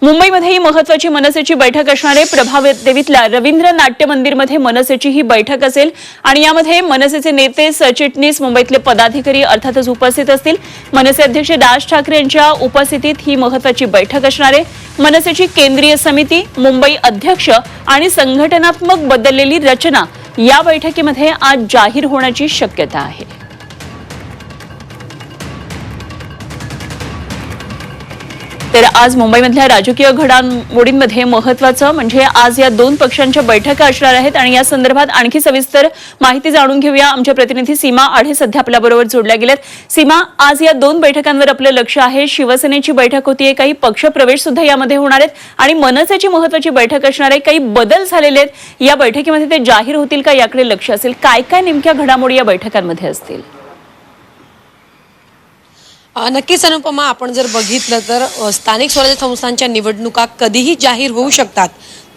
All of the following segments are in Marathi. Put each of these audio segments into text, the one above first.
मुंबईमध्ये ही महत्त्वाची मनसेची बैठक असणार आहे। प्रभावित देवीतल्या रवींद्र नाट्य मंदिरमध्ये मनसेची ही बैठक असेल आणि यामध्ये मनसेचे नेते, सरचिटणीस, मुंबईतले पदाधिकारी अर्थातच उपस्थित असतील। मनसे अध्यक्ष राज ठाकरे यांच्या उपस्थितीत ही महत्त्वाची बैठक असणार आहे। मनसेची केंद्रीय समिती, मुंबई अध्यक्ष आणि संघटनात्मक बदललेली रचना या बैठकीमध्ये आज जाहीर होण्याची शक्यता आहे। तर आज मुंबईमधल्या राजकीय घडामोडींमध्ये महत्त्वाचं म्हणजे आज या दोन पक्षांच्या बैठका असणार आहेत आणि या संदर्भात आणखी सविस्तर माहिती जाणून घेऊया। आमच्या प्रतिनिधी सीमा आढे सध्या आपल्याबरोबर जोडल्या गेल्यात। सीमा, आज या दोन बैठकांवर आपलं लक्ष आहे। शिवसेनेची बैठक होतीये, काही पक्षप्रवेश सुद्धा यामध्ये होणार आहेत आणि मनसेची महत्त्वाची बैठक असणार आहे। काही बदल झालेले आहेत, या बैठकीमध्ये ते जाहीर होतील का याकडे लक्ष असेल। काय काय नेमक्या घडामोडी या बैठकांमध्ये असतील? नक्कीच अनुपमा, आपण जर बघितलं तर स्थानिक स्वराज्य संस्थांच्या निवडणुका कधीही जाहीर होऊ शकतात।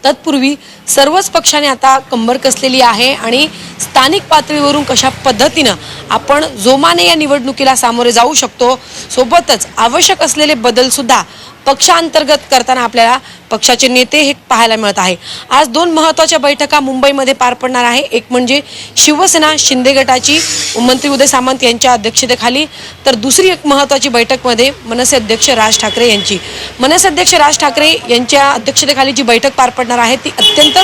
तत्पूर्वी सर्वच पक्षाने आता कंबर कसलेली आहे आणि स्थानिक पातळीवरून कशा पद्धतीनं आपण जोमाने या निवडणुकीला सामोरे जाऊ शकतो, सोबतच आवश्यक असलेले बदल सुद्धा पक्षांतर्गत करताना आपल्याला पक्षाचे नेते हे पाहायला मिळत आहे। आज दोन महत्त्वाच्या बैठका मुंबईमध्ये पार पडणार आहे। एक म्हणजे शिवसेना शिंदे गटाची मंत्री उदय सामंत यांच्या अध्यक्षतेखाली, तर दुसरी एक महत्त्वाची बैठकमध्ये मनसे अध्यक्ष राज ठाकरे यांची। मनसे अध्यक्ष राज ठाकरे यांच्या अध्यक्षतेखाली जी बैठक पार पडणार आहे ती अत्यंत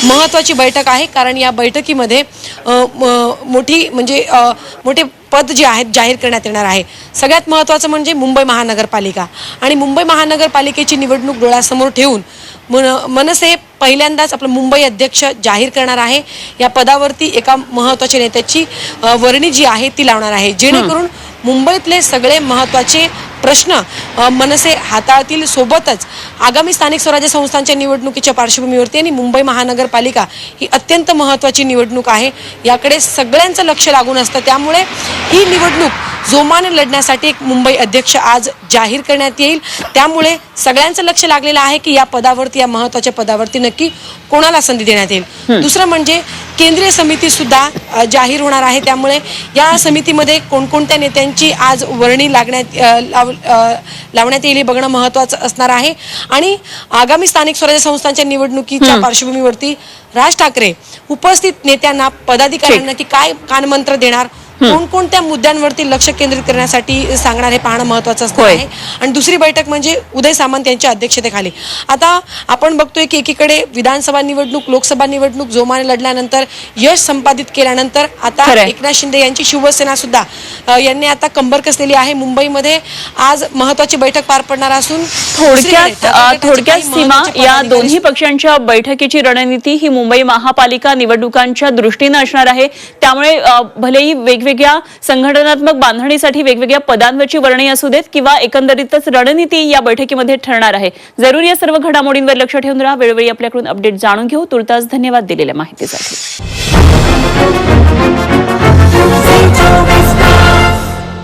महत्त्वाची बैठक आहे, कारण या बैठकीमध्ये मोठे पद जे आहेत जाहीर करण्यात येणार आहे। सगळ्यात महत्त्वाचं म्हणजे मुंबई महानगरपालिका आणि मुंबई महानगरपालिकेची निवडणूक डोळ्यासमोर ठेवून मनसे पहिल्यांदाच आपलं मुंबई अध्यक्ष जाहीर करणार आहे। या पदावरती एका महत्त्वाच्या नेत्याची वर्णी जी आहे ती लावणार आहे, जेणेकरून मुंबईतले सगळे महत्त्वाचे प्रश्न मनसे हाताळतील। सोबतच आगामी स्थानिक स्वराज्य संस्थांच्या निवडणुकीच्या पार्श्वभूमीवरती आणि मुंबई महानगरपालिका ही अत्यंत महत्त्वाची निवडणूक आहे, याकडे सगळ्यांचं लक्ष लागून असतं। त्यामुळे ही निवडणूक जोमाने लढण्यासाठी एक मुंबई अध्यक्ष आज जाहीर करण्यात येईल। त्यामुळे सगळ्यांचं लक्ष लागलेलं आहे की या पदावरती, या महत्त्वाच्या पदावरती नक्की कोणाला संधी देण्यात येईल। दुसरं म्हणजे केंद्रीय समिती सुद्धा जाहीर होणार आहे, त्यामुळे या समितीमध्ये कोणकोणत्या नेत्यांची आज वर्णी लावण्यात येईल हे बघणं महत्त्वाचं असणार आहे। आणि आगामी स्थानिक स्वराज्य संस्थांच्या निवडणुकीच्या पार्श्वभूमीवरती राज ठाकरे उपस्थित नेत्यांना, पदाधिकाऱ्यांना की काय कानमंत्र देणार, कोणकोणत्या मुद्द्यांवरती लक्ष केंद्रित करण्यासाठी सांगणार हे पाहणं महत्त्वाचं असणार आहे। आणि दुसरी बैठक म्हणजे उदय सामंत यांच्या अध्यक्षतेखाली। आता आपण बघतोय की एकीकडे विधानसभा निवडणूक, लोकसभा निवडणूक जोमाने लढल्यानंतर, यश संपादित केल्यानंतर आता एकनाथ शिंदे यांची शिवसेना सुद्धा यांनी आता कंबर कसलेली आहे। मुंबईमध्ये आज महत्त्वाची बैठक पार पडणार असून थोडक्यात सीमा, या दोन्ही पक्षांच्या बैठकीची रणनीती ही मुंबई महापालिका निवडणुकांच्या दृष्टीने असणार आहे। त्यामुळे भलेही वेगवेगळ्या संघटनात्मक बांधणीसाठी वेगवेगळ्या पदांवरची वर्णी असू देत किंवा एकंदरीतच रणनीती या बैठकीमध्ये ठरणार आहे। जरूर या सर्व घडामोडींवर लक्ष ठेवून राहा। वेळोवेळी आपल्याकडून अपडेट जाणून घेऊ। तुर्तास धन्यवाद दिलेल्या माहितीसाठी।